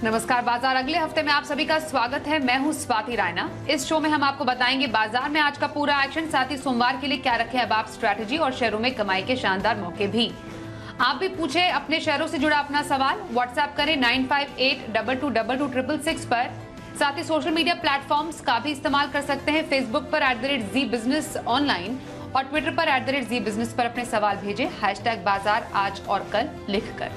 नमस्कार बाजार, अगले हफ्ते में आप सभी का स्वागत है। मैं हूं स्वाति रायना। इस शो में हम आपको बताएंगे बाजार में आज का पूरा एक्शन, साथ ही सोमवार के लिए क्या रखे अब आप स्ट्रैटेजी और शेयरों में कमाई के शानदार मौके भी। आप भी पूछे अपने शेयरों से जुड़ा अपना सवाल, व्हाट्सएप करें 9582222266 पर। साथ ही सोशल मीडिया प्लेटफॉर्म्स का भी इस्तेमाल कर सकते हैं। फेसबुक पर @ZBusiness ऑनलाइन और ट्विटर पर @ZBusiness पर अपने सवाल भेजें #बाजार आज और कल लिखकर।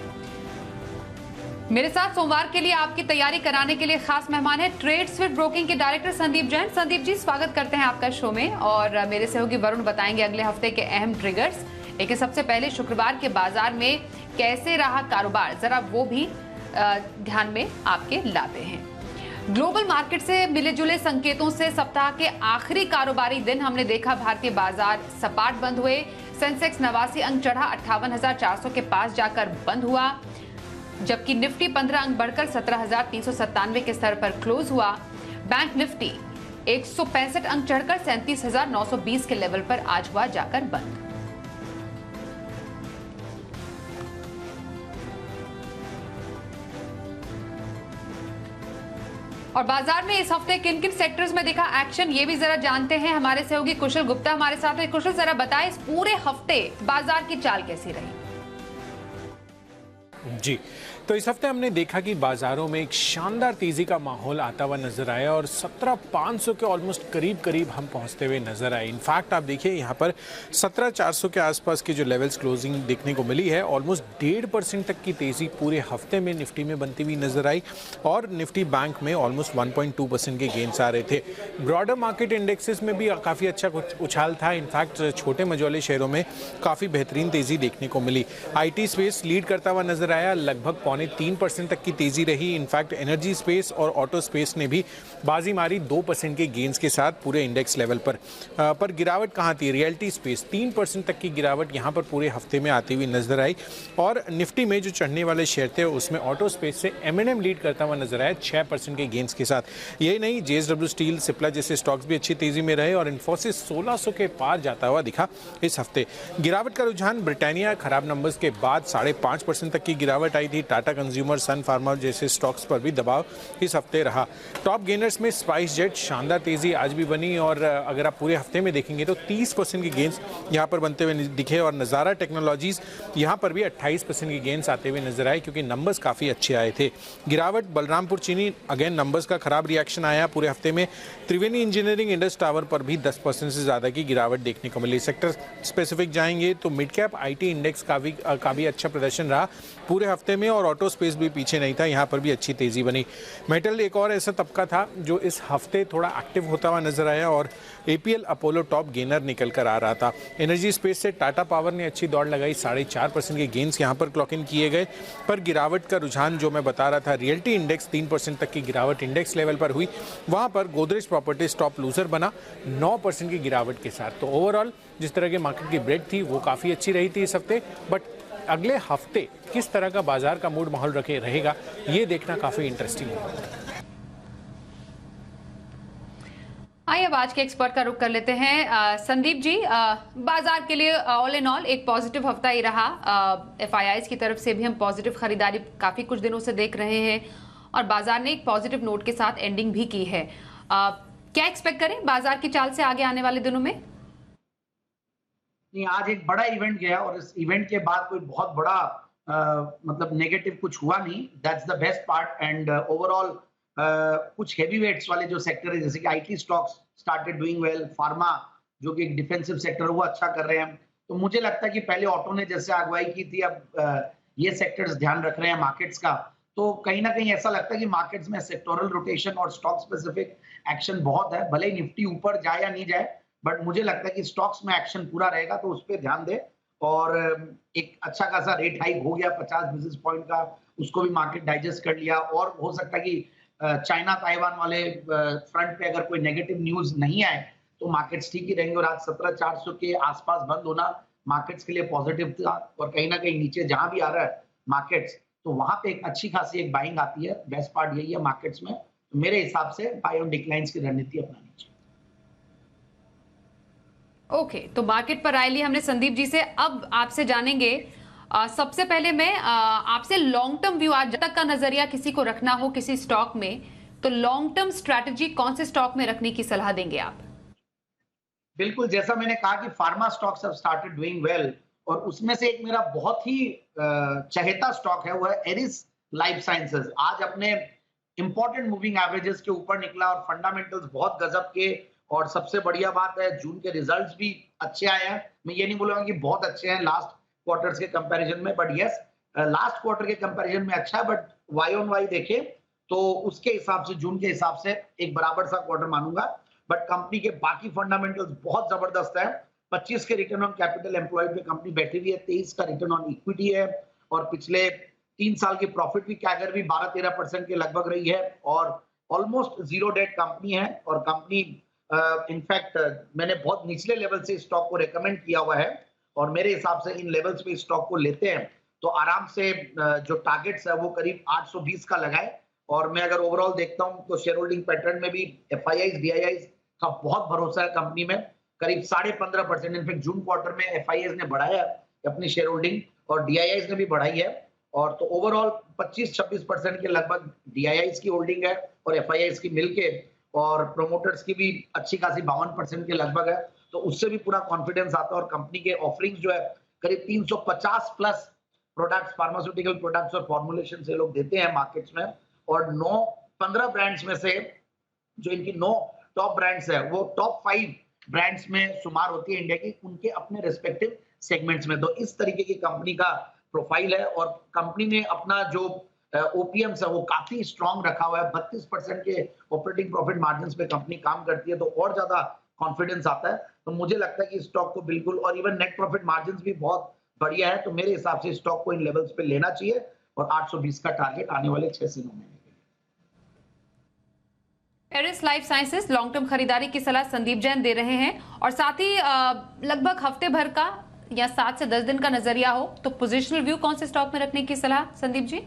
मेरे साथ सोमवार के लिए आपकी तैयारी कराने के लिए खास मेहमान है ट्रेड्स विद ब्रोकिंग के डायरेक्टर संदीप जैन। संदीप जी, स्वागत करते हैं आपका शो में। और मेरे सहयोगी वरुण बताएंगे अगले हफ्ते के अहम ट्रिगर्स। लेकिन सबसे पहले शुक्रवार के बाजार में कैसे रहा कारोबार, जरा वो भी ध्यान में आपके लाते हैं। ग्लोबल मार्केट से मिले जुले संकेतों से सप्ताह के आखिरी कारोबारी दिन हमने देखा भारतीय बाजार सपाट बंद हुए। सेंसेक्स 89 अंक चढ़ा 58,400 के पास जाकर बंद हुआ, जबकि निफ्टी 15 अंक बढ़कर 17,397 के स्तर पर क्लोज हुआ। बैंक निफ्टी 165 अंक चढ़कर 37,920 के लेवल पर आज हुआ जाकर बंद। और बाजार में इस हफ्ते किन किन सेक्टर्स में देखा एक्शन, ये भी जरा जानते हैं। हमारे सहयोगी कुशल गुप्ता हमारे साथ है। कुशल, जरा बताएं इस पूरे हफ्ते बाजार की चाल कैसी रही? जी, तो इस हफ्ते हमने देखा कि बाजारों में एक शानदार तेजी का माहौल आता हुआ नजर आया और 17,500 के ऑलमोस्ट करीब हम पहुंचते हुए नजर आए। इनफैक्ट आप देखिए यहाँ पर 17,400 के आसपास की जो लेवल्स क्लोजिंग देखने को मिली है, ऑलमोस्ट 1.5% तक की तेजी पूरे हफ्ते में निफ्टी में बनती हुई नजर आई और निफ्टी बैंक में ऑलमोस्ट 1.2% के गेन्स आ रहे थे। ब्रॉडर मार्केट इंडेक्सेस में भी काफ़ी अच्छा उछाल था। इनफैक्ट छोटे मझोले शेयरों में काफ़ी बेहतरीन तेजी देखने को मिली। IT स्पेस लीड करता हुआ नजर आया, लगभग 3% तक की तेजी रही। इनफैक्ट एनर्जी स्पेस और ऑटो स्पेस ने भी बाजी मारी 2% के गेन्स के साथ पूरे इंडेक्स लेवल पर गिरावट कहाँ थी? रियल्टी स्पेस 3% तक की गिरावट यहाँ पर पूरे हफ्ते में आती हुई नजर आई। और निफ्टी में जो चढ़ने वाले शेयर थे उसमें ऑटो स्पेस से M&M लीड करता हुआ नजर आया 6% के गेन्स के साथ। यही नहीं, JSW स्टील, सिप्ला जैसे स्टॉक्स भी अच्छी तेजी में रहे और इन्फोसिस 1600 के पार जाता हुआ दिखा इस हफ्ते। गिरावट का रुझान ब्रिटानिया खराब नंबर्स के बाद 5.5% तक की गिरावट आई थी। टाटा कंज्यूमर, सन फार्मा जैसे स्टॉक्स पर भी दबाव इस हफ्ते रहा। टॉप गेनर्स में स्पाइस जेट शानदार तेजी आज भी बनी और अगर आप पूरे हफ्ते में देखेंगे तो 30% के गेन्स यहां पर बनते हुए दिखे और नज़ारा टेक्नोलॉजीज यहां पर भी 28% के गेन्स आते हुए नजर आए क्योंकि नंबर्स काफ़ी अच्छे आए थे। गिरावट बलरामपुर चीनी, अगेन नंबर्स का खराब रिएक्शन आया पूरे हफ्ते में। त्रिवेणी इंजीनियरिंग, इंडस टावर पर भी 10% से ज़्यादा की गिरावट देखने को मिली। सेक्टर स्पेसिफिक जाएंगे तो मिड कैप IT इंडेक्स का भी अच्छा प्रदर्शन रहा पूरे हफ्ते में और ऑटो स्पेस भी पीछे नहीं था, यहाँ पर भी अच्छी तेजी बनी। मेटल एक और ऐसा तबका था जो इस हफ्ते थोड़ा एक्टिव होता हुआ नजर आया और APL अपोलो टॉप गेनर निकल कर आ रहा था। एनर्जी स्पेस से टाटा पावर ने अच्छी दौड़ लगाई, 4.5% के गेन्स यहाँ पर क्लॉक इन किए गए। पर गिरावट का रुझान जो मैं बता रहा था, रियल्टी इंडेक्स 3% तक की गिरावट इंडेक्स लेवल पर हुई, वहाँ पर गोदरेज प्रॉपर्टीज टॉप लूजर बना 9% की गिरावट के साथ। तो ओवरऑल जिस तरह के मार्केट की ब्रेड थी वो काफ़ी अच्छी रही थी इस हफ्ते। बट अगले हफ्ते किस तरह का बाजार का मूड माहौल रहेगा ये देखना काफी इंटरेस्टिंग होगा। आइए अब आज के एक्सपर्ट का रुख कर लेते हैं। संदीप जी, बाजार के लिए ऑल इन ऑल एक पॉजिटिव हफ्ता ही रहा। FIIs की तरफ से भी हम पॉजिटिव खरीदारी काफी कुछ दिनों से देख रहे हैं और बाजार ने एक पॉजिटिव नोट के साथ एंडिंग भी की है। क्या एक्सपेक्ट करें बाजार की चाल से आगे आने वाले दिनों में? नहीं, आज एक बड़ा इवेंट गया और इस इवेंट के बाद कोई बहुत बड़ा मतलब नेगेटिव कुछ हुआ नहीं। That's the best part. And overall कुछ हेवी वेट्स वाले जो सेक्टर है जैसे कि IT stocks started doing well, pharma जो कि एक डिफेंसिव सेक्टर है वो अच्छा कर रहे हैं। तो मुझे लगता है कि पहले ऑटो ने जैसे अगुवाई की थी, अब ये सेक्टर्स ध्यान रख रहे हैं मार्केट्स का। तो कहीं ना कहीं ऐसा लगता है कि मार्केट्स में सेक्टोरल रोटेशन और स्टॉक स्पेसिफिक एक्शन बहुत है। भले ही निफ्टी ऊपर जाए या नहीं जाए, बट मुझे लगता है कि स्टॉक्स में एक्शन पूरा रहेगा, तो उस पर ध्यान दे। और एक अच्छा खासा रेट हाइक हो गया 50 बेसिस पॉइंट का, उसको भी मार्केट डाइजेस्ट कर लिया। और हो सकता है कि चाइना ताइवान वाले फ्रंट पे अगर कोई नेगेटिव न्यूज नहीं आए तो मार्केट्स ठीक ही रहेंगे। और आज 17,400 के आसपास बंद होना मार्केट्स के लिए पॉजिटिव था। और कहीं ना कहीं नीचे जहां भी आ रहा है मार्केट्स, तो वहां पे एक अच्छी खासी एक बाइंग आती है। बेस्ट पार्ट यही है मार्केट्स में, तो मेरे हिसाब से बाय ऑन डिक्लाइंस की रणनीति अपनानी चाहिए। ओके, तो मार्केट पर राय ली हमने संदीप जी से। अब आपसे जानेंगे सबसे पहले मैं आपसे लॉन्ग टर्म व्यू, आज तक का नजरिया किसी को रखना हो किसी स्टॉक में, तो लॉन्ग टर्म स्ट्रैटेजी कौन से स्टॉक में रखने की सलाह देंगे आप? बिल्कुल, जैसा मैंने कहा कि pharma stocks have started doing well, और उसमें से एक मेरा बहुत ही चहेता स्टॉक है, वो है एरिस लाइफ साइंसेज। आज अपने इंपॉर्टेंट मूविंग एवरेजेस के ऊपर निकला और फंडामेंटल्स बहुत गजब के, और सबसे बढ़िया बात है जून के रिजल्ट्स भी अच्छे आए हैं। मैं ये नहीं बोलूंगा कि बहुत अच्छे हैं लास्ट क्वार्टर्स के कंपैरिजन में, बट यस लास्ट क्वार्टर के कंपैरिजन में अच्छा है, बट वाई ऑन वाई देखें तो उसके हिसाब से जून के हिसाब से एक बराबर सा क्वार्टर मानूंगा। बट कंपनी के बाकी फंडामेंटल्स बहुत जबरदस्त है। 25 के रिटर्न ऑन कैपिटल एम्प्लॉयड पे कंपनी बैठी हुई है, 23 का रिटर्न ऑन इक्विटी है, और पिछले 3 साल की प्रॉफिट भी कैगर भी 12-13% के लगभग रही है, और ऑलमोस्ट जीरो डेट कंपनी है। और कंपनी इनफैक्ट मैंने बहुत निचले लेवल से स्टॉक को रेकमेंड किया हुआ है, और मेरे हिसाब से इन लेवल्स पे स्टॉक को लेते हैं तो आराम से जो टारगेट्स है वो करीब 820 का लगाए। और मैं अगर ओवरऑल देखता हूं तो शेयर होल्डिंग पैटर्न में भी एफआईआईज डीआईआईज का बहुत भरोसा है कंपनी में, करीब 15.5%। इनफैक्ट जून क्वार्टर में एफआईआईज ने बढ़ाया अपनी शेयर होल्डिंग और डीआईआईज ने भी बढ़ाई है, और तो ओवरऑल 25-26% के लगभग डीआईआईज की होल्डिंग है और एफआईआईज की मिलके, और प्रोमोटर्स की भी अच्छी खासी 52% के लगभग है। तो उससे भी पूरा कॉन्फिडेंस आता है, और कंपनी के ऑफरिंग्स जो है करीब 350 प्लस प्रोडक्ट्स, फार्मास्यूटिकल प्रोडक्ट्स और फॉर्मुलेशन से लोग देते हैं मार्केट्स में, और 15 ब्रांड्स में से जो इनकी 9 टॉप ब्रांड्स है वो टॉप 5 ब्रांड्स में शुमार होती है इंडिया की, उनके अपने रिस्पेक्टिव सेगमेंट्स में। तो इस तरीके की कंपनी का प्रोफाइल है, और कंपनी ने अपना जो ओपीएम्स है वो काफी स्ट्रांग रखा हुआ है। 32% के ऑपरेटिंग प्रॉफिट मार्जिन पे कंपनी काम करती है, तो और ज्यादा कॉन्फिडेंस आता है। तो मुझे लगता है कि स्टॉक को बिल्कुल, और इवन नेट प्रॉफिट मार्जिन भी बहुत बढ़िया है, तो मेरे हिसाब से स्टॉक को इन लेवल्स पे लेना चाहिए, और 820 का टारगेट आने वाले 6 से 9 महीने। Eris life sciences long term खरीदारी की सलाह संदीप जैन दे रहे हैं, और साथ ही लगभग हफ्ते भर का या 7 से 10 दिन का नजरिया हो तो पोजिशनल व्यू कौन से स्टॉक में रखने की सलाह Sandeep ji?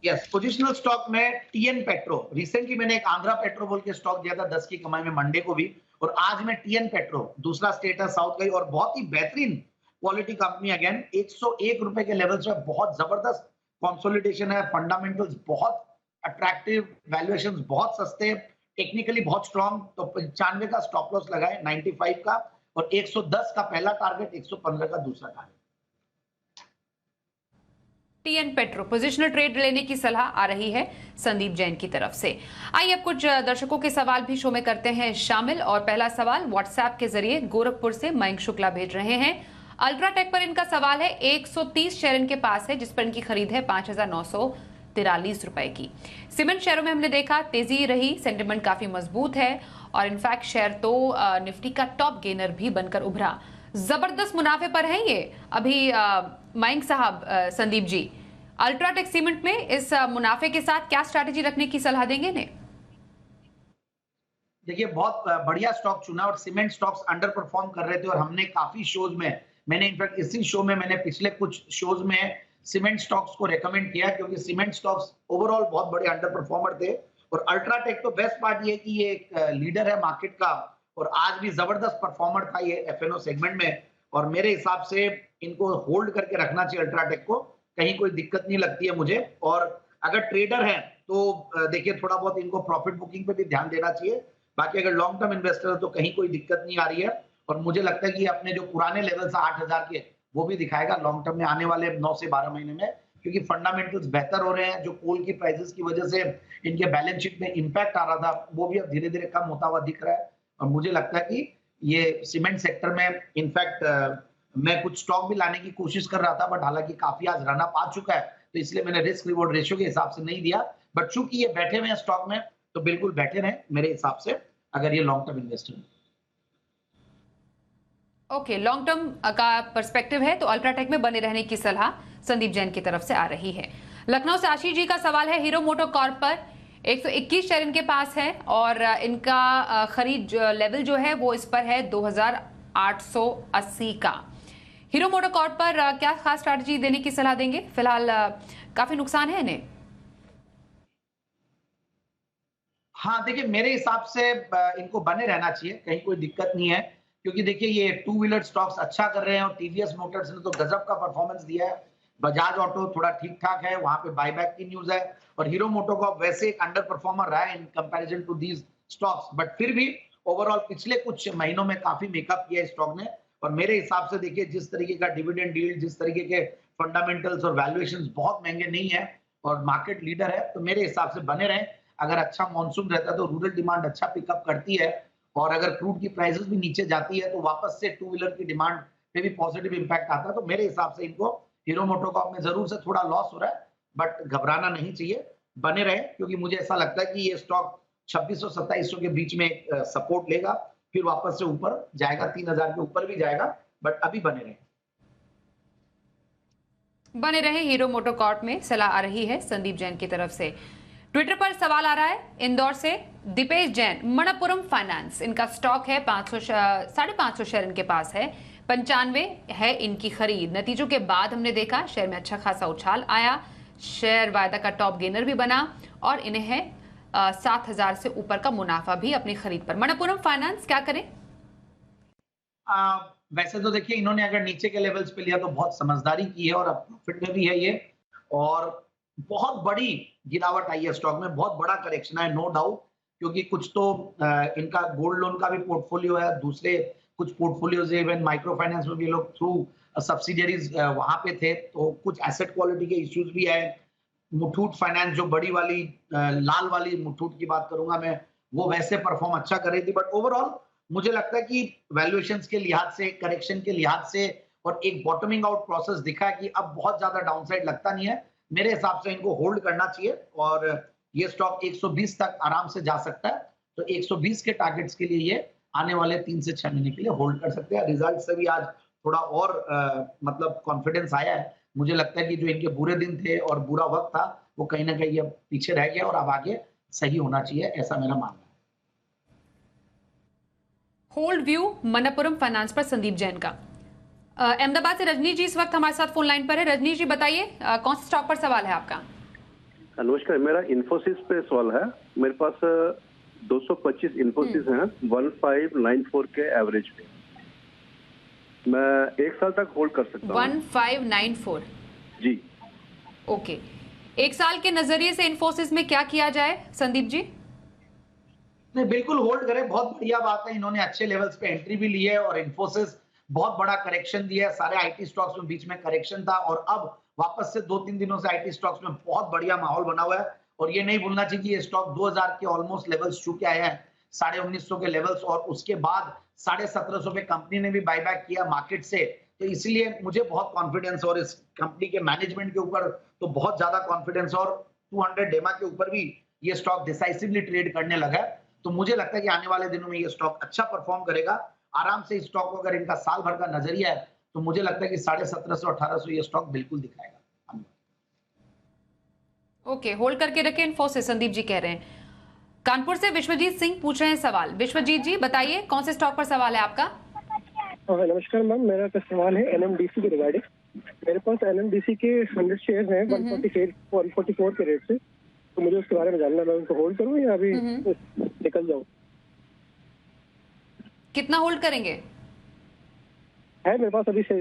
Yes, positional stock में टीएन पेट्रो, रिसेंटली मैंने एक आंध्रा पेट्रो बोल के स्टॉक दिया था 10 की कमाई में मंडे को भी, और आज मैं टीएन पेट्रो, दूसरा स्टेट है साउथ का ही, और बहुत ही बेहतरीन क्वालिटी कंपनी, अगेन 101 रुपए के लेवल से बहुत जबरदस्त कंसोलिडेशन है, फंडामेंटल्स बहुत अट्रैक्टिव, वैल्यूएशंस बहुत सस्ते, टेक्निकली बहुत स्ट्रांग। तो 95 का स्टॉप लॉस लगाए, 95 का, और 110 का पहला टारगेट, 115 का दूसरा target. TN petro positional trade लेने की सलाह आ रही है संदीप जैन की तरफ से। आइए अब कुछ दर्शकों के सवाल भी शो में करते हैं शामिल, और पहला सवाल व्हाट्सएप के जरिए गोरखपुर से मयंक शुक्ला भेज रहे हैं। अल्ट्राटेक पर इनका सवाल है, 130 शेयर इनके पास है जिस पर इनकी खरीद है 5,943 रुपए की। सीमेंट शेयरों में हमने देखा तेजी रही, सेंटिमेंट काफी मजबूत है, और इनफैक्ट शेयर तो निफ्टी का टॉप गेनर भी बनकर उभरा। जबरदस्त मुनाफे पर है ये अभी मयंक साहब। संदीप जी, अल्ट्राटेक सीमेंट में इस मुनाफे के साथ क्या स्ट्रैटेजी रखने की सलाह देंगे ने? देखिए, बहुत बढ़िया स्टॉक चुना, और सीमेंट स्टॉक्स अंडर परफॉर्म कर रहे थे, और हमने काफी शोज में, मैंने इनफैक्ट इसी शो में, मैंने पिछले कुछ शोज में सीमेंट स्टॉक्स को रेकमेंड किया, क्योंकि सीमेंट स्टॉक्स ओवरऑल बहुत बड़े अंडर परफॉर्मर थे। और अल्ट्राटेक तो बेस्ट पार्ट ये कि ये एक लीडर है मार्केट का, और आज भी जबरदस्त परफॉर्मर था ये एफएनओ सेगमेंट में, और मेरे हिसाब से इनको होल्ड करके रखना चाहिए अल्ट्राटेक को, कहीं कोई दिक्कत नहीं लगती है मुझे। और अगर ट्रेडर है तो देखिए थोड़ा बहुत इनको प्रॉफिट बुकिंग पे भी ध्यान देना चाहिए, बाकी अगर लॉन्ग टर्म इन्वेस्टर है तो कहीं कोई दिक्कत नहीं आ रही है, और मुझे लगता है कि अपने जो पुराने लेवल से 8,000 के वो भी दिखाएगा लॉन्ग टर्म में आने वाले 9 से 12 महीने में, क्योंकि फंडामेंटल्स बेहतर हो रहे हैं। जो कोल की प्राइसेस की वजह से इनके बैलेंस शीट में इंपैक्ट आ रहा था वो भी अब धीरे धीरे कम होता हुआ दिख रहा है, और मुझे लगता है कि ये सीमेंट सेक्टर में इनफैक्ट मैं कुछ स्टॉक भी लाने की कोशिश कर रहा था, बट हालांकि काफी आज रन अप आ चुका है, तो इसलिए मैंने रिस्क रिवॉर्ड रेशियो के हिसाब से नहीं दिया। बट चूंकि ये बैठे हुए हैं स्टॉक में, तो बिल्कुल बैठे रहे मेरे हिसाब से, अगर ये लॉन्ग टर्म इन्वेस्टर है। ओके, लॉन्ग टर्म का पर्सपेक्टिव है तो अल्ट्राटेक में बने रहने की सलाह संदीप जैन की तरफ से आ रही है। लखनऊ से आशीष जी का सवाल है, हीरो मोटोकॉर्प पर 121 शेयर इनके पास है, और इनका खरीद लेवल जो है वो इस पर है 2,880 का। हीरो मोटोकॉर्प पर क्या खास स्ट्रैटेजी देने की सलाह देंगे? फिलहाल काफी नुकसान है इन्हें। हाँ देखिए, मेरे हिसाब से इनको बने रहना चाहिए, कहीं कोई दिक्कत नहीं है। क्योंकि देखिए ये टू व्हीलर स्टॉक्स अच्छा कर रहे हैं और टीवीएस मोटर्स ने तो गजब का परफॉर्मेंस दिया है। बजाज ऑटो थोड़ा ठीक-ठाक है, वहाँ पे बायबैक की न्यूज़ है और हीरो मोटोकॉर्प वैसे एक अंडर परफॉर्मर रहा है in comparison to these stocks, but फिर भी ओवरऑल पिछले कुछ महीनों में काफी मेकअप किया है स्टॉक ने और मेरे हिसाब से देखिए जिस तरीके का डिविडेंड यील्ड, जिस तरीके के फंडामेंटल्स और वैल्यूएशंस बहुत महंगे नहीं है और मार्केट लीडर है, तो मेरे हिसाब से बने रहें। अगर अच्छा मॉनसून रहता है तो रूरल डिमांड अच्छा पिकअप करती है और अगर क्रूड की प्राइसेस भी नीचे जाती है तो वापस से टू व्हीलर की डिमांड पे भी पॉजिटिव इंपैक्ट आता है। तो मेरे हिसाब से इनको हीरो मोटोकॉर्प में जरूर से थोड़ा लॉस हो रहा है, बट घबराना नहीं चाहिए, बने रहे, क्योंकि मुझे ऐसा लगता है कि ये स्टॉक 2600-2700 के बीच में सपोर्ट लेगा, फिर वापस से ऊपर जाएगा, 3000 के ऊपर भी जाएगा, बट अभी बने रहे। बने रहे हीरो मोटोकॉर्प में सलाह आ रही है संदीप जैन की तरफ से। ट्विटर पर सवाल आ रहा है इंदौर से दीपेश जैन, मणप्पुरम फाइनेंस, इनका स्टॉक है 550 शेयर इनके पास है, 95 है इनकी खरीद। नतीजों के बाद हमने देखा शेयर में अच्छा खासा उछाल आया, शेयर वायदा का टॉप गेनर भी बना और इन्हें है 7000 से ऊपर का मुनाफा भी अपनी खरीद पर। मणप्पुरम फाइनेंस क्या करें? वैसे तो देखिए इन्होंने अगर नीचे के लेवल्स पे लिया तो बहुत समझदारी की है और अब प्रॉफिट में भी है ये और बहुत बड़ी गिरावट आई है स्टॉक में, बहुत बड़ा करेक्शन है नो डाउट, क्योंकि कुछ तो इनका गोल्ड लोन का भी पोर्टफोलियो है, दूसरे कुछ पोर्टफोलियोज इवन माइक्रो फाइनेंस में भी लोग थ्रू सब्सिडियरीज वहां पे थे, तो कुछ एसेट क्वालिटी के इश्यूज भी आए। मुथूट फाइनेंस जो बड़ी वाली लाल वाली मुथूट की बात करूंगा मैं, वो वैसे परफॉर्म अच्छा कर रही थी, बट ओवरऑल मुझे लगता है कि वैल्यूएशंस के लिहाज से, करेक्शन के लिहाज से और एक बॉटमिंग आउट प्रोसेस दिखा है कि अब बहुत ज्यादा डाउनसाइड लगता नहीं है। मेरे हिसाब से इनको होल्ड करना चाहिए और ये स्टॉक 120 तक आराम से जा सकता है, तो 120 के टारगेट्स के लिए ये आने वाले 3 से 6 महीने के लिए होल्ड कर सकते हैं। रिजल्ट से भी आज थोड़ा और मतलब कॉन्फिडेंस आया है। मुझे लगता है कि जो इनके बुरे दिन थे और बुरा वक्त था वो कहीं ना कहीं अब पीछे रह गया और अब आगे सही होना चाहिए, ऐसा मेरा मानना है। होल्ड व्यू मणप्पुरम फाइनेंस पर संदीप जैन का। अहमदाबाद से रजनी जी इस वक्त हमारे साथ फोन लाइन पर है। रजनी जी बताइए कौन से स्टॉक पर सवाल है आपका? नमस्कार, मेरा इन्फोसिस पे सवाल है। मेरे पास 225 इन्फोसिस हैं 1594 के एवरेज पे। मैं 1 साल तक होल्ड कर सकता हूँ। 1594 जी। ओके, 1 साल के नजरिए से इन्फोसिस में क्या किया जाए संदीप जी? नहीं, बिल्कुल होल्ड करें, बहुत बढ़िया बात है। इन्होंने अच्छे लेवल्स पे एंट्री भी ली है और इन्फोसिस बहुत बड़ा करेक्शन दिया है। सारे आईटी स्टॉक्स में बीच में करेक्शन था और अब वापस से 2-3 दिनों से आईटी स्टॉक्स में बहुत बढ़िया माहौल बना हुआ है और ये नहीं भूलना चाहिए कि ये स्टॉक 2000 के ऑलमोस्ट लेवल्स छू के आए हैं, 1950 के लेवल्स, और उसके बाद 1750 पे कंपनी ने भी बायबैक किया मार्केट से। तो इसलिए मुझे बहुत कॉन्फिडेंस और इस कंपनी के मैनेजमेंट के ऊपर तो बहुत ज्यादा कॉन्फिडेंस और 200 डेमा के ऊपर भी ये स्टॉक डिसाइसिवली ट्रेड करने लगा है। तो मुझे लगता है कि आने वाले दिनों में ये स्टॉक अच्छा परफॉर्म करेगा आराम से। इस स्टॉक को अगर इनका साल भर का नजरिया है तो मुझे लगता है कि 1750-1800 ये स्टॉक बिल्कुल दिखाएगा। ओके, होल्ड करके रखें इन्फोसिस, संदीप जी कह रहे हैं। कानपुर से विश्वजीत सिंह पूछ रहे हैं सवाल। विश्वजीत जी बताइए कौन से स्टॉक पर सवाल है आपका? नमस्कार मैम, मेरा सवाल है एनएमडीसी के रिगार्डिंग। मेरे पास एनएमडीसी के 100 शेयर हैं 144 के रेट से, तो मुझे उसके बारे में जानना है। मैं उनको होल्ड करूं या अभी निकल जाऊं? कितना होल्ड करेंगे? है मेरे पास अभी 6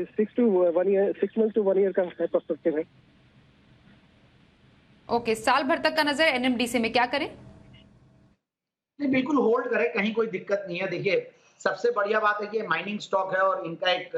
मंथ टू 1 ईयर का पर्सपेक्टिव है। ओके, साल भर तक का नजर एनएमडीसी में क्या करें? नहीं, बिल्कुल होल्ड करें, कहीं कोई दिक्कत नहीं है। देखिए सबसे बढ़िया बात है कि माइनिंग स्टॉक है और इनका एक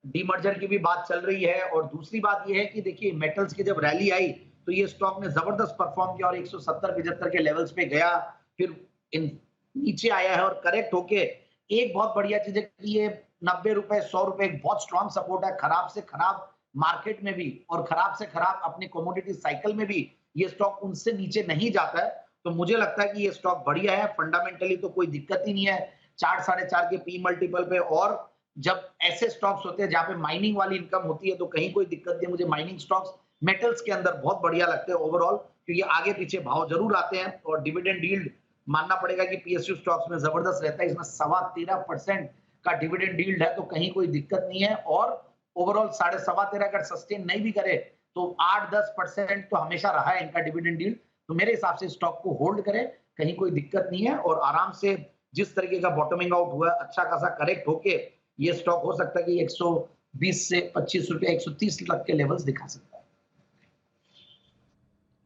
डीमर्जर की भी बात चल रही है और दूसरी बात यह है कि देखिए मेटल्स की जब रैली आई तो ये स्टॉक ने जबरदस्त परफॉर्म किया और 170-75 के लेवल्स पे गया, फिर नीचे आया है और करेक्ट होके एक बहुत बढ़िया चीज है कि ये 90 रुपए 100 रुपए एक बहुत स्ट्रॉन्ग सपोर्ट है। खराब से खराब मार्केट में भी और खराब से खराब अपनी कमोडिटी साइकिल में भी ये स्टॉक उनसे नीचे नहीं जाता है। तो मुझे लगता है कि ये स्टॉक बढ़िया है, फंडामेंटली तो कोई दिक्कत ही नहीं है। 4-4.5 के पी मल्टीपल पे, और जब ऐसे स्टॉक्स होते हैं जहां पे माइनिंग वाली इनकम होती है तो कहीं कोई दिक्कत नहीं। मुझे माइनिंग स्टॉक्स मेटल्स के अंदर बहुत बढ़िया लगते हैं ओवरऑल, क्योंकि आगे पीछे भाव जरूर आते हैं और डिविडेंड यील्ड मानना पड़ेगा कि पीएसयू स्टॉक्स में जबरदस्त रहता है। इसमें 13.25% का डिविडेंड यील्ड है, तो कहीं कोई दिक्कत नहीं है। और ओवरऑल 13.25 अगर सस्टेन नहीं भी करे तो 8-10% तो हमेशा रहा है इनका डिविडेंड यील्ड। तो मेरे हिसाब से स्टॉक को होल्ड करें, कहीं कोई दिक्कत नहीं है और आराम से जिस तरीके का बॉटमिंग आउट हुआ, अच्छा खासा करेक्ट होके ये स्टॉक हो सकता है कि 120 से 25 रुपए 130 तक के लेवल्स दिखा सकता है।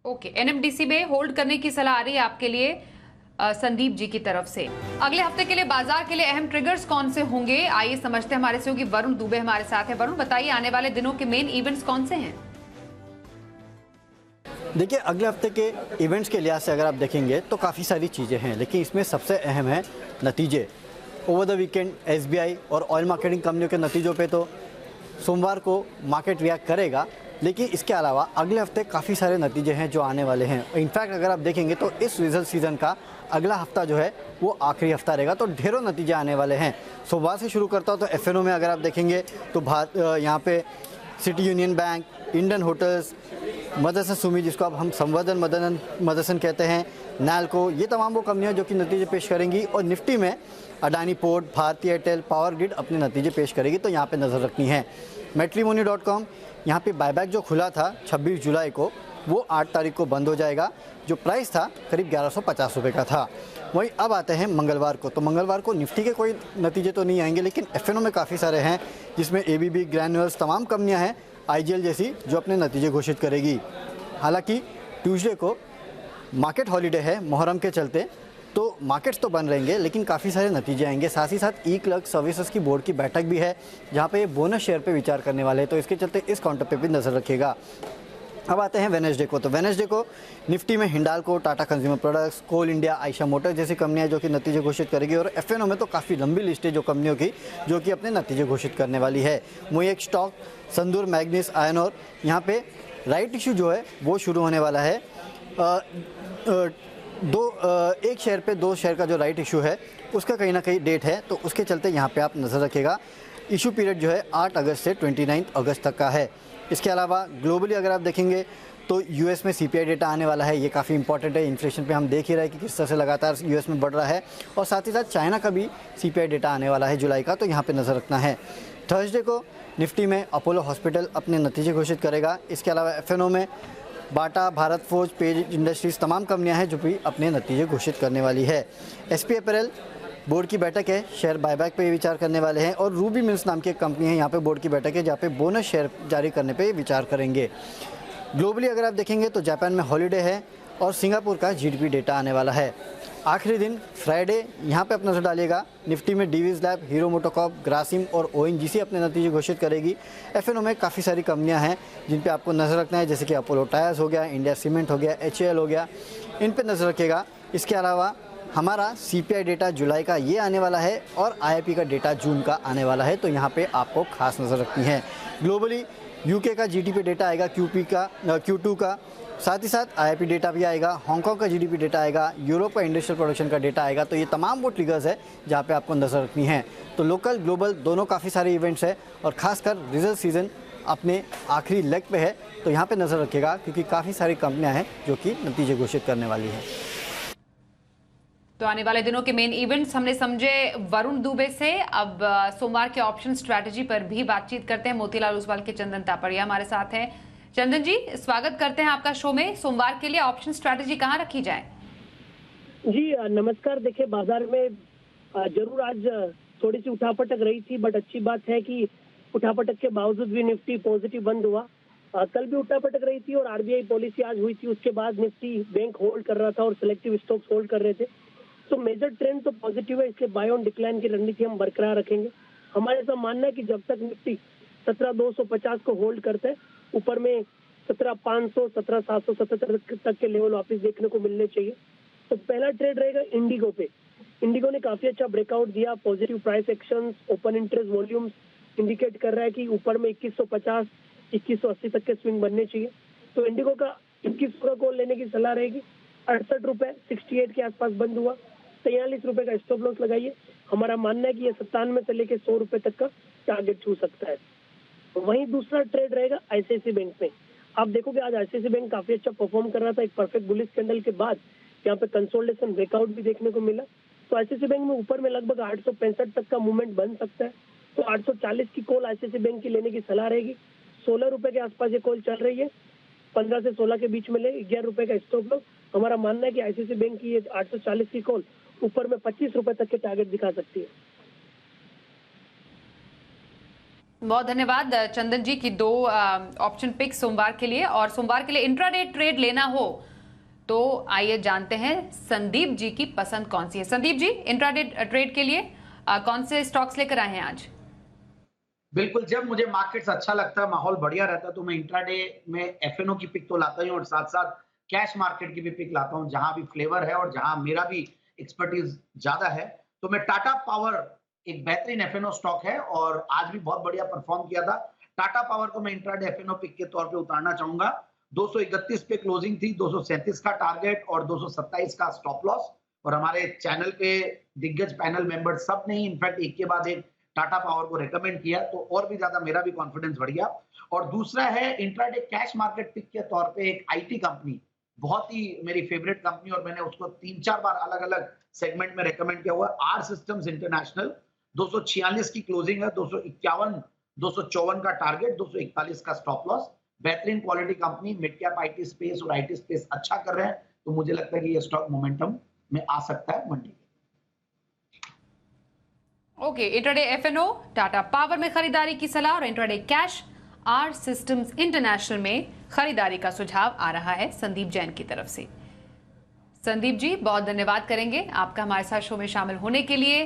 ओके, एनएमडीसी में होल्ड करने की सलाह आ रही है आपके लिए संदीप जी की तरफ से। अगले हफ्ते के लिए बाजार के लिए अहम ट्रिगर्स कौन से होंगे, आइए समझते हैं। हमारे सहयोगी वरुण दुबे हमारे साथ है। वरुण, बताइए आने वाले दिनों के मेन इवेंट्स कौन से हैं? देखिए, अगले हफ्ते के इवेंट्स के लिहाज से अगर आप देखेंगे तो काफ़ी सारी चीज़ें हैं, लेकिन इसमें सबसे अहम है नतीजे। ओवर द वीकेंड एसबीआई और ऑयल मार्केटिंग कंपनियों के नतीजों पे तो सोमवार को मार्केट रिएक्ट करेगा, लेकिन इसके अलावा अगले हफ्ते काफ़ी सारे नतीजे हैं जो आने वाले हैं। इनफैक्ट अगर आप देखेंगे तो इस रिजल्ट सीजन का अगला हफ्ता जो है वो आखिरी हफ्ता रहेगा, तो ढेरों नतीजे आने वाले हैं। सोमवार से शुरू करता हूँ तो एफएनओ में अगर आप देखेंगे तो यहाँ पे City Union Bank, Indian Hotels, Motherson Sumi जिसको अब हम संवर्धन मदरसन कहते हैं, नैल्को, ये तमाम वो कंपनियां जो कि नतीजे पेश करेंगी। और निफ्टी में Adani port, Bharti Airtel, power grid अपने नतीजे पेश करेगी, तो यहाँ पे नज़र रखनी है। मैट्रिमोनी.com, यहाँ पे बायबैक जो खुला था 26 जुलाई को, वो 8 तारीख को बंद हो जाएगा। जो प्राइस था करीब 1150 रुपये का था। वहीं अब आते हैं मंगलवार को, तो मंगलवार को निफ्टी के कोई नतीजे तो नहीं आएंगे, लेकिन एफएनओ में काफ़ी सारे हैं, जिसमें एबीबी, ग्रैन्युअल्स, तमाम कंपनियां हैं, आईजीएल जैसी, जो अपने नतीजे घोषित करेगी। हालांकि ट्यूसडे को मार्केट हॉलीडे है मुहर्रम के चलते, तो मार्केट्स तो बंद रहेंगे, लेकिन काफ़ी सारे नतीजे आएंगे। साथ ही साथ ई क्लर्क सर्विसेज की बोर्ड की बैठक भी है, जहाँ पे ये बोनस शेयर पे विचार करने वाले हैं, तो इसके चलते इस काउंटर पे भी नज़र रखिएगा। अब आते हैं वेडनेसडे को, तो वेडनेसडे को निफ्टी में हिंडाल्को, टाटा कंज्यूमर प्रोडक्ट्स, कोल इंडिया, आयशा मोटर जैसी कंपनियां जो कि नतीजे घोषित करेगी। और एफएनओ में तो काफ़ी लंबी लिस्ट है जो कंपनियों की जो कि अपने नतीजे घोषित करने वाली है। वही एक स्टॉक संदूर मैग्नीस आयरन ओर, यहाँ पे राइट इशू जो है वो शुरू होने वाला है। एक शेयर पे 2 शेयर का जो राइट इशू है उसका कहीं ना कहीं डेट है, तो उसके चलते यहाँ पे आप नज़र रखिएगा। इशू पीरियड जो है 8 अगस्त से 29 अगस्त तक का है। इसके अलावा ग्लोबली अगर आप देखेंगे तो यूएस में सीपीआई डेटा आने वाला है, ये काफ़ी इंपॉर्टेंट है। इन्फ्लेशन पे हम देख ही रहे हैं कि किस तरह से लगातार यूएस में बढ़ रहा है, और साथ ही साथ चाइना का भी सीपीआई डेटा आने वाला है जुलाई का, तो यहाँ पे नज़र रखना है। थर्सडे को निफ्टी में अपोलो हॉस्पिटल अपने नतीजे घोषित करेगा। इसके अलावा एफएनओ में बाटा, भारत फोर्ज, पेज इंडस्ट्रीज, तमाम कंपनियां हैं जो भी अपने नतीजे घोषित करने वाली है। एसपी अपैरल बोर्ड की बैठक है, शेयर बायबैक पे विचार करने वाले हैं। और रूबी मिल्स नाम की एक कंपनी है, यहाँ पे बोर्ड की बैठक है, जहाँ पे बोनस शेयर जारी करने पे विचार करेंगे। ग्लोबली अगर आप देखेंगे तो जापान में हॉलीडे है और सिंगापुर का जीडीपी डेटा आने वाला है। आखिरी दिन फ्राइडे, यहाँ पे अपना नजर डालिएगा। निफ्टी में Divi's lab, hero MotoCorp, Grasim और ओएनजीसी अपने नतीजे घोषित करेगी। एफएनओ में काफ़ी सारी कंपनियां हैं जिन पे आपको नज़र रखना है, जैसे कि अपोलो टायर्स हो गया, इंडिया सीमेंट हो गया, एचएएल हो गया, इन पे नज़र रखिएगा। इसके अलावा हमारा सीपीआई डेटा जुलाई का ये आने वाला है और आईआईपी का डेटा जून का आने वाला है, तो यहाँ पे आपको खास नज़र रखनी है। ग्लोबली यूके का जीडीपी डेटा आएगा, Q2 का, साथ ही साथ आईआईपी डेटा भी आएगा, हांगकांग का जीडीपी डेटा आएगा, यूरोप का इंडस्ट्रियल प्रोडक्शन का डेटा आएगा। तो ये तमाम वो ट्रिगर्स है जहाँ पे आपको नज़र रखनी है। तो लोकल ग्लोबल दोनों काफ़ी सारे इवेंट्स है, और खासकर रिजल्ट सीजन अपने आखिरी लेग पे है, तो यहाँ पे नज़र रखिएगा, क्योंकि काफ़ी सारी कंपनियाँ हैं जो कि नतीजे घोषित करने वाली है। तो आने वाले दिनों के मेन इवेंट्स हमने समझे वरुण दुबे से। अब सोमवार के ऑप्शन स्ट्रैटेजी पर भी बातचीत करते हैं। मोतीलाल ओसवाल के चंदन तापड़िया हमारे साथ हैं। चंदन जी, स्वागत करते हैं आपका शो में। सोमवार के लिए ऑप्शन स्ट्रैटेजी कहाँ रखी जाए? जी नमस्कार। देखिए, बाजार में जरूर आज थोड़ी सी उठापटक रही थी, बट अच्छी बात है कि उठापटक के बावजूद भी निफ्टी पॉजिटिव बंद हुआ। कल भी उठापटक रही थी और आरबीआई पॉलिसी आज हुई थी, उसके बाद निफ्टी बैंक होल्ड कर रहा था और सिलेक्टिव स्टॉक्स होल्ड कर रहे थे। तो मेजर ट्रेंड तो पॉजिटिव है, इसलिए बाय ऑन डिक्लाइन की रणनीति हम बरकरार रखेंगे। हमारा ऐसा मानना है कि जब तक निफ्टी 17,250 को होल्ड करता है, ऊपर में 17,500, 17,777 तक के लेवल वापस देखने को मिलने चाहिए। तो पहला ट्रेड रहेगा इंडिगो पे। इंडिगो ने काफी अच्छा ब्रेकआउट दिया, positive price actions, open interest volumes indicate कर रहा है कि ऊपर में 2150, 2180 तक के स्विंग बनने चाहिए। तो इंडिगो का 21 का कॉल लेने की सलाह रहेगी। 68 रुपए 68 के आसपास बंद हुआ, 43 रुपए का स्टॉप लॉस लगाइए। हमारा मानना है कि ये 97 से लेकर 100 रुपए तक का टारगेट छू सकता है। वहीं दूसरा ट्रेड रहेगा आईसीआईसी बैंक में। आप देखोगे आज आईसीआईसी बैंक काफी अच्छा परफॉर्म कर रहा था। एक परफेक्ट बुलिश कैंडल के बाद यहाँ पे कंसोलिडेशन ब्रेकआउट भी देखने को मिला। तो आईसीआईसी बैंक में ऊपर में लगभग 865 तक का मूवमेंट बन सकता है। तो 840 की कॉल आईसीआईसी बैंक की लेने की सलाह रहेगी। 16 रुपए के आसपास ये कॉल चल रही है, 15 से 16 के बीच में ले, 11 रुपए का स्टॉप लॉस। हमारा मानना है कि आईसीआईसी बैंक की ये 840 की कॉल ऊपर में 25 रुपए तक के टारगेट दिखा सकती है। बहुत धन्यवाद चंदन जी की 2 ऑप्शन पिक सोमवार के लिए। और सोमवार के लिए इंट्राडे ट्रेड लेना हो तो आइए जानते हैं संदीप जी की पसंद कौन सी है। संदीप जी, इंट्राडे ट्रेड के लिए कौन से स्टॉक्स लेकर आए हैं आज? बिल्कुल, जब मुझे मार्केट्स अच्छा लगता है, माहौल बढ़िया रहता है, तो मैं इंट्राडे में एफएनओ की पिक तो लाता ही हूँ और साथ साथ कैश मार्केट की भी पिक लाता हूँ, जहां भी फ्लेवर है और जहां मेरा भी एक्सपर्टीज ज्यादा है। तो मैं टाटा पावर एक बेहतरीन एफएनओ स्टॉक है और आज भी बहुत बढ़िया परफॉर्म किया था। टाटा पावर को मैं इंट्राडे एफएनओ पिक के तौर पे उतारना चाहूंगा। 231 पे क्लोजिंग थी, 237 का टारगेट और 227 का स्टॉप लॉस। और हमारे चैनल पे दिग्गज पैनल मेंबर सब ने इनफैक्ट एक के बाद एक टाटा पावर को रेकमेंड किया, तो और भी ज्यादा मेरा भी कॉन्फिडेंस बढ़ गया। और दूसरा है इंट्राडे कैश मार्केट पिक के तौर पे एक आईटी कंपनी, बहुत ही मेरी फेवरेट कंपनी और मैंने उसको 3-4 बार अलग अलग सेगमेंट में रेकमेंड किया हुआ है। आर सिस्टम्स इंटरनेशनल, 246 की क्लोजिंग है, 251 254 का टारगेट, 241 का स्टॉप लॉस। बेहतरीन quality company, mid cap IT space और आईटी स्पेस अच्छा कर रहे हैं, तो मुझे लगता है कि ये स्टॉक मोमेंटम में आ सकता है मंडी। Okay, intraday FNO, Tata power में खरीदारी की सलाह और intraday cash R Systems International में खरीदारी का सुझाव आ रहा है संदीप जैन की तरफ से। संदीप जी, बहुत धन्यवाद करेंगे आपका हमारे साथ शो में शामिल होने के लिए।